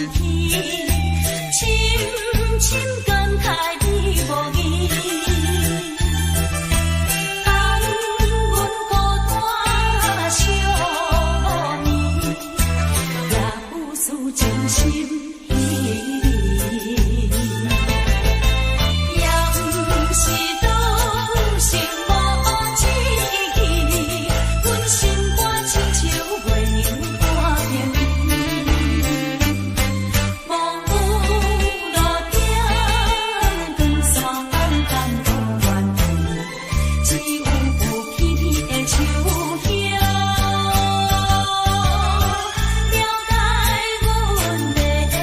了解阮的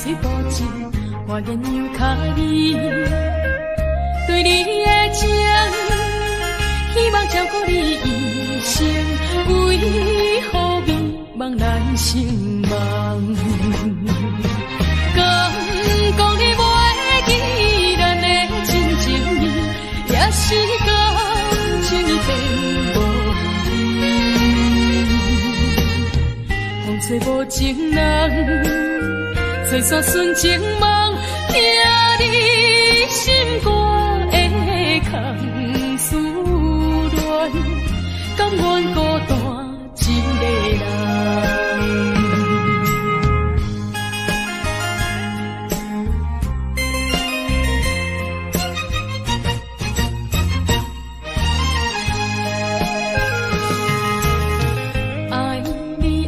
嘴保证，我愿由脚意。对你的情，希望照顾你一生，为何迷茫难成梦？敢讲你袂记咱的真情意，也是感情变无味。风吹无情人，吹煞纯情梦，听你心肝。空思恋，甘愿孤单一个人。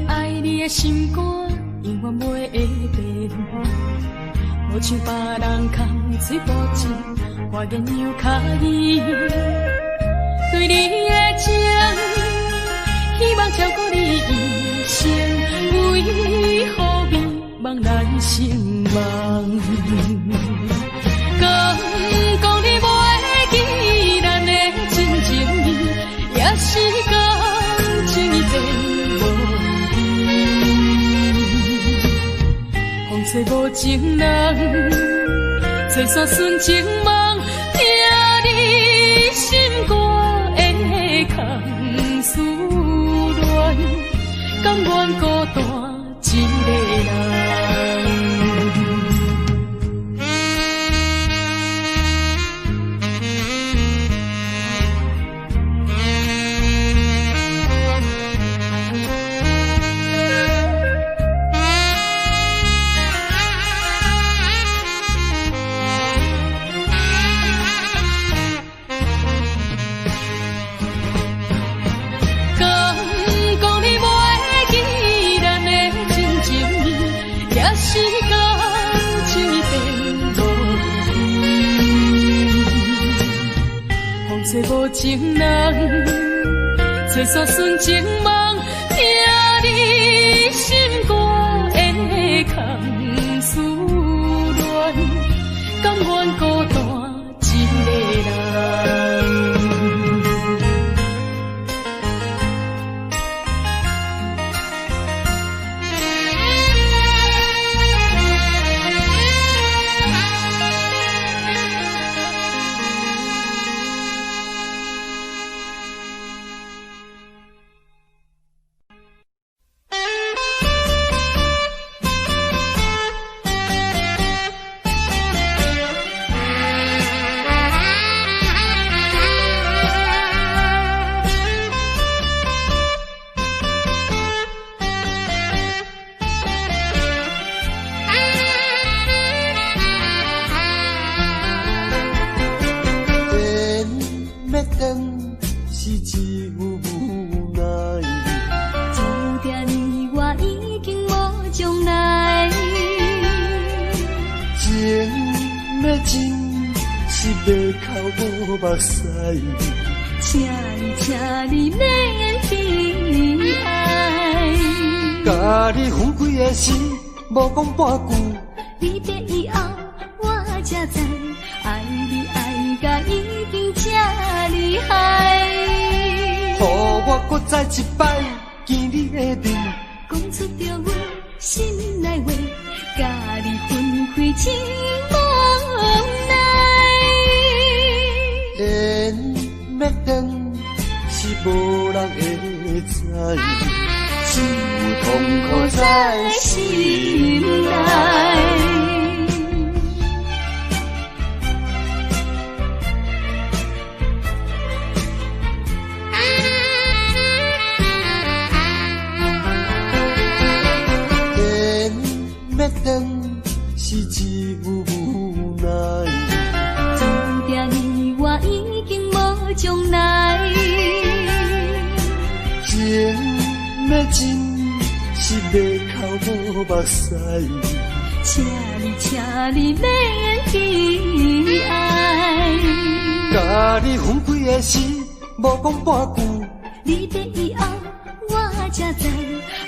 爱你的心肝，永远袂会变，无像别人空嘴保证。我愿由脚意，对你的情，希望照顾你一生，为何迷茫难成梦？敢讲你袂记咱的真情意，也是感情变无味。风吹无情人，吹煞纯情梦。听你心肝的空思恋，甘愿孤单一个人。吹无情人，吹煞纯情梦，听你心肝的空思恋，甘愿孤单一个人。请你免悲哀，甲你分开的时，无讲半句。离别以后，我才知，爱你爱甲已经这厉害。予我搁再一摆见你的面，讲出着阮心内话，甲你分开真无奈。要等是无人会知，只有痛苦在心内。要等是只有无奈，注定你我已经无将来。情要真是要哭无目屎，请你免悲哀。甲你分开的时，无讲半句。离别以后，我才知，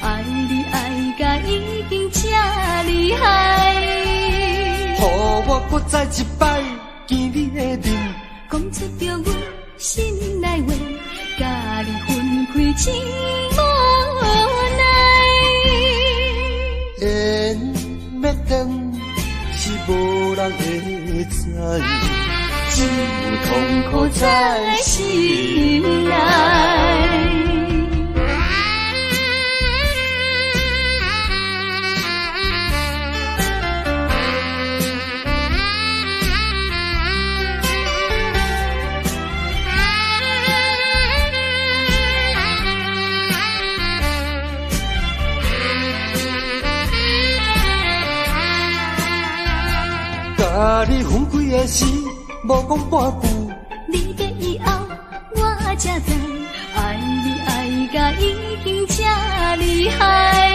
爱你爱甲已经这厉害。搁再一摆见你的面，讲出着阮心内话，甲你分开真无奈。缘要断是无人会知，只有痛苦在心内。甲你分开的时，无讲半句。你的以后，我才知，爱你爱甲已经这厉害。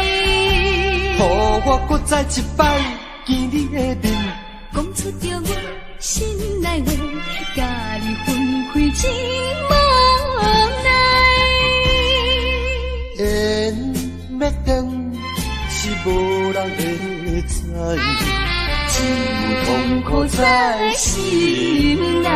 予我搁再一摆见你的面，讲出着阮心内话，甲你分开真无奈。缘要断是无人会知，只有痛苦在心内。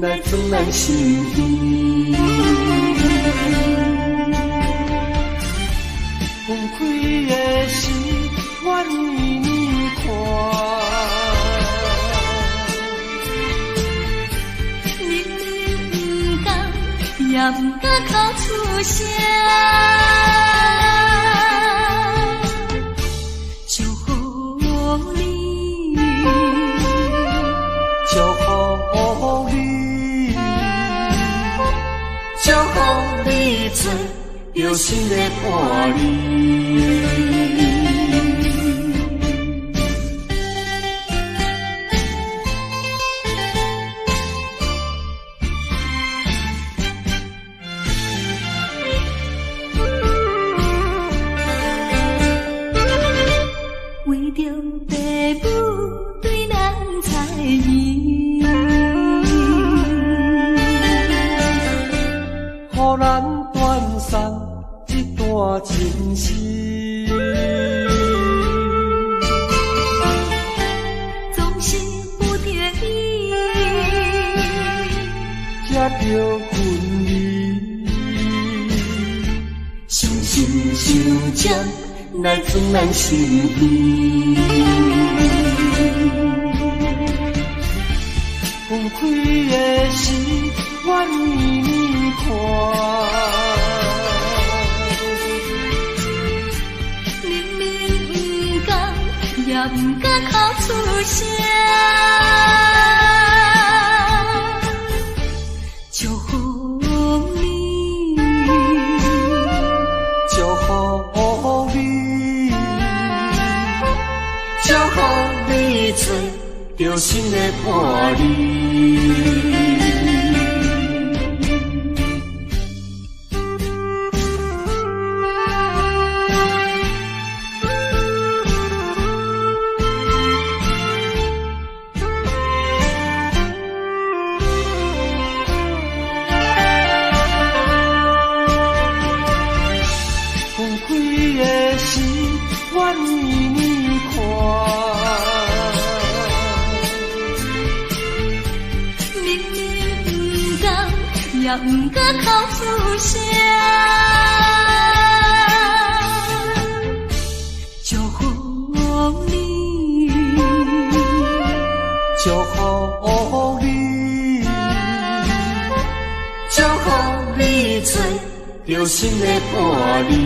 来自咱心意，分开的时，我为你看，明明不敢，也不敢口出声，祝福你，祝福你。祝福你做有心的伴侣。为着父母对咱猜疑。予咱断送这段情丝，总是不得已，才着分离。伤心伤针来自咱心意，分开的时，我为你看，明明不敢，也不敢口出声，祝福你，祝福你，祝福你做着心的伴侣。分开的时，我为你也不敢口出声。祝福你，祝福你，祝福你找到心的伴侣。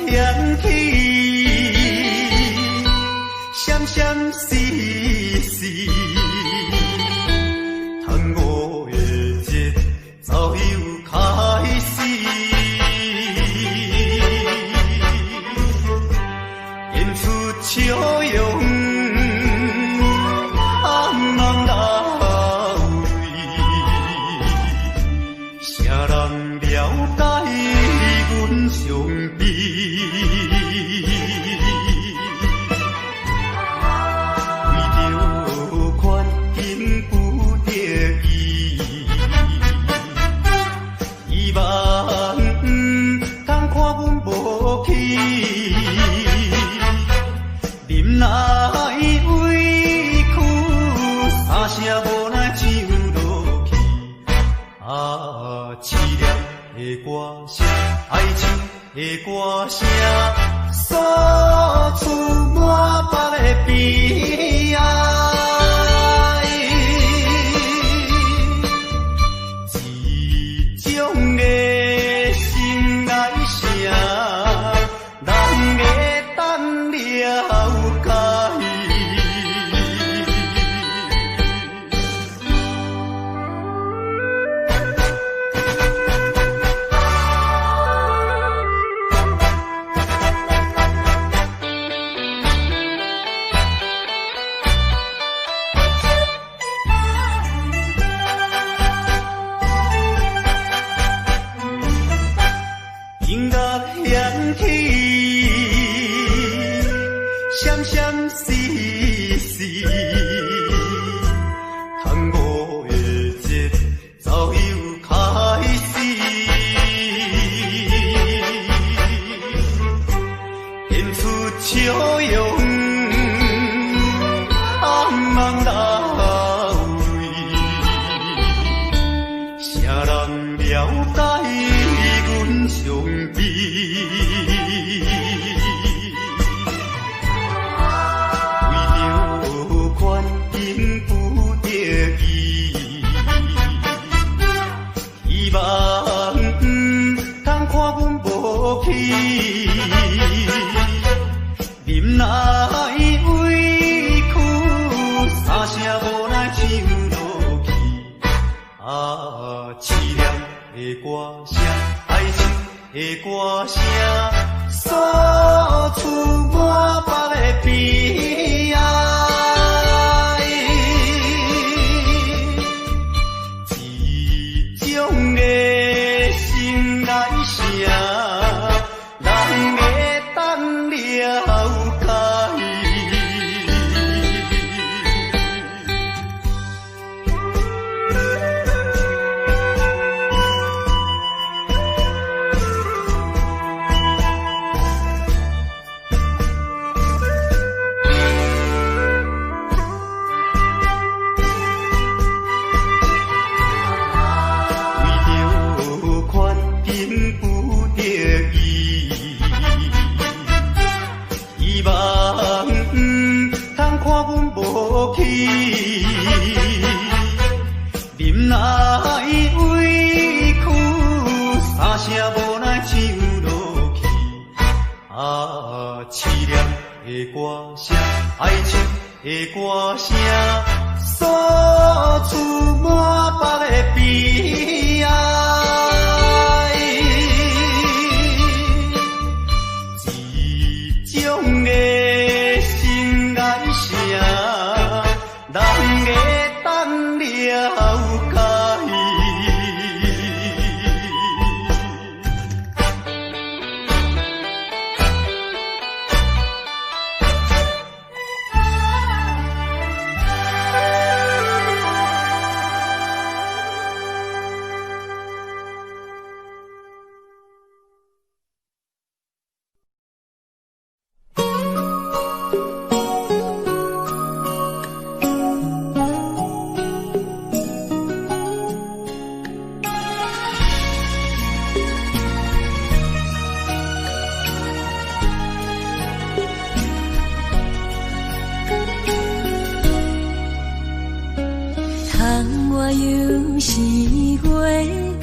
响起，闪闪烁烁，tháng五的节早又开始，演出笑容，红红老位，啥人了解阮伤悲？来委屈，三声无奈唱落去。凄凉的歌声，哀唱的歌声，诉出满腹的悲哀。一种的心内声，人会等了解。音乐响起，闪闪烁烁，tháng五的节早又开始，演出笑容，红红老位，啥人了解阮伤悲？为着权衡不得已，希望通看阮无去，忍耐委屈，三声无奈唱落去。凄凉的歌声，哀唱的歌声，诉出满腹的悲哀。一种的心内声，人会等了解。希望通看阮无去，忍耐委屈，三声无奈唱落去。凄凉的歌声，哀唱的歌声，诉出满腹的悲哀。一种的心内声，人会等了解。又是月光暝，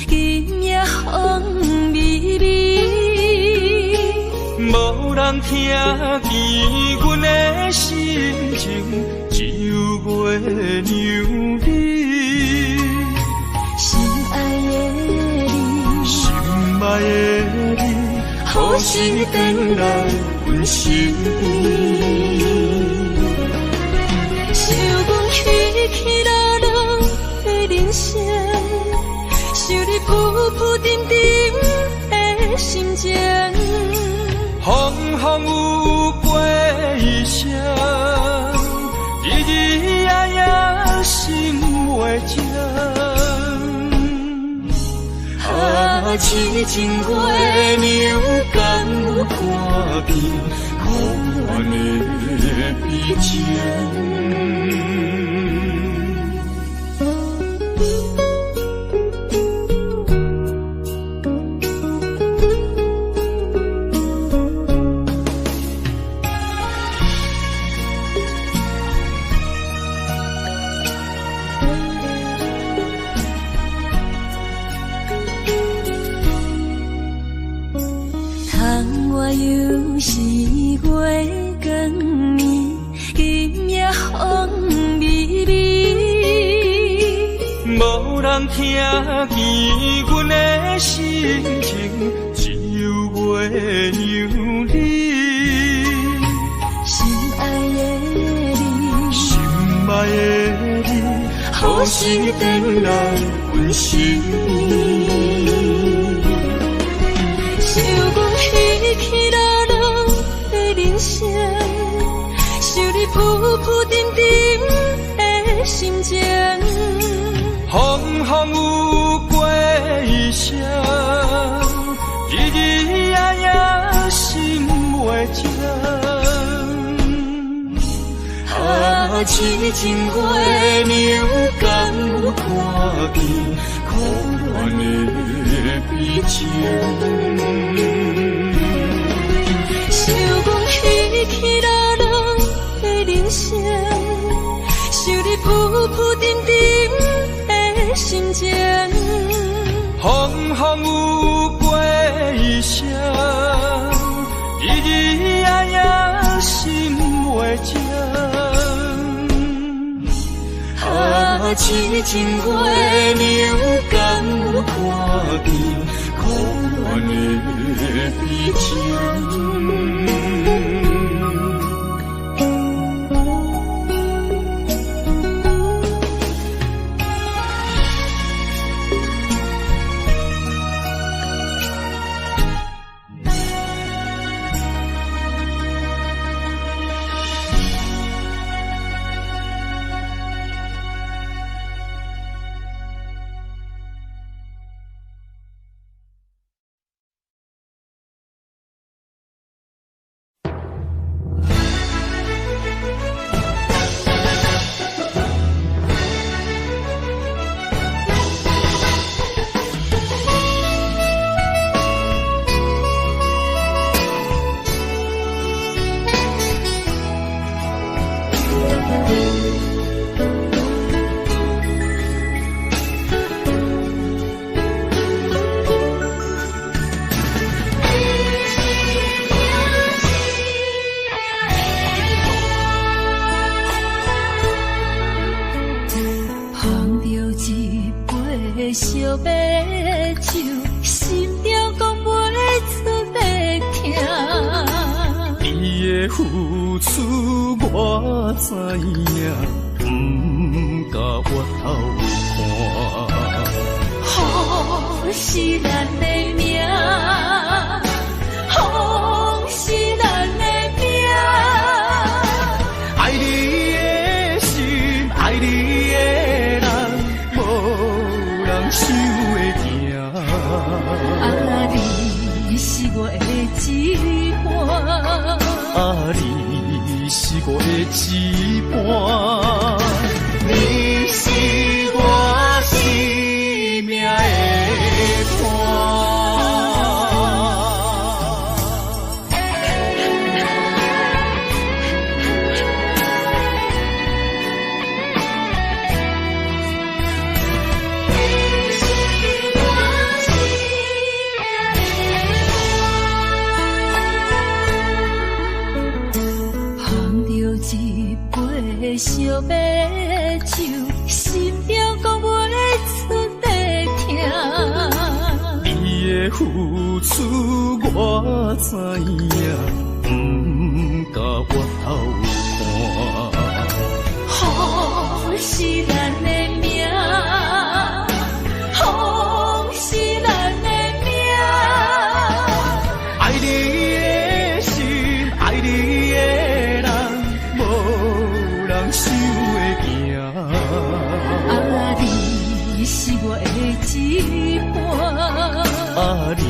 今夜风微微。人听见阮的心情，只有月娘你。心爱的你，心爱的你，何时回来阮身边？想阮起起落落的人生，想你浮浮沉沉的心情。风风有过一声，日日夜夜心袂静。啊，痴情月娘敢有看见可怜的悲情？又是月光暝，今夜风微微，无人听见阮的心情，只有月娘你。心爱的你，心爱的你，何时回来阮身边？想阮起起落落的人生，想你浮浮沉沉的心情。风风有过一声，日日夜夜心袂静。啊，痴情月娘敢有看见可怜的悲情？想阮起起落落的人生，想你浮浮沉沉的心情。风风有过一声，日日夜夜心袂静。啊，痴情月娘敢有看见可怜的悲情？烧白酒，心中讲袂出要听。你的付出我知影，不甲我头看。好是咱的命，好是咱的命。爱你的心，爱你的人，无人想会行。啊，你是我的一半。啊，你是我的一半，你是我生命的伴。付出我知影，不甲我头看。风是咱的命，风是咱的命。爱你的心，爱你的人，无人想会行。啊，你是我的一半。啊，你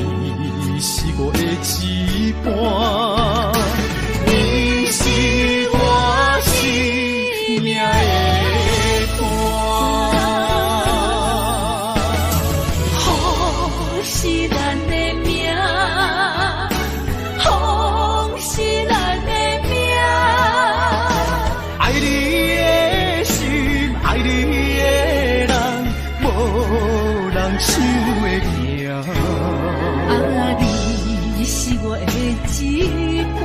是我的一半，你是我生命的伴。风是咱的命，风是咱的命。爱你的心，爱你的人，无人想会行。啊，你是我的一半。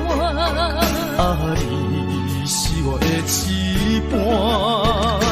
啊，你是我的一半。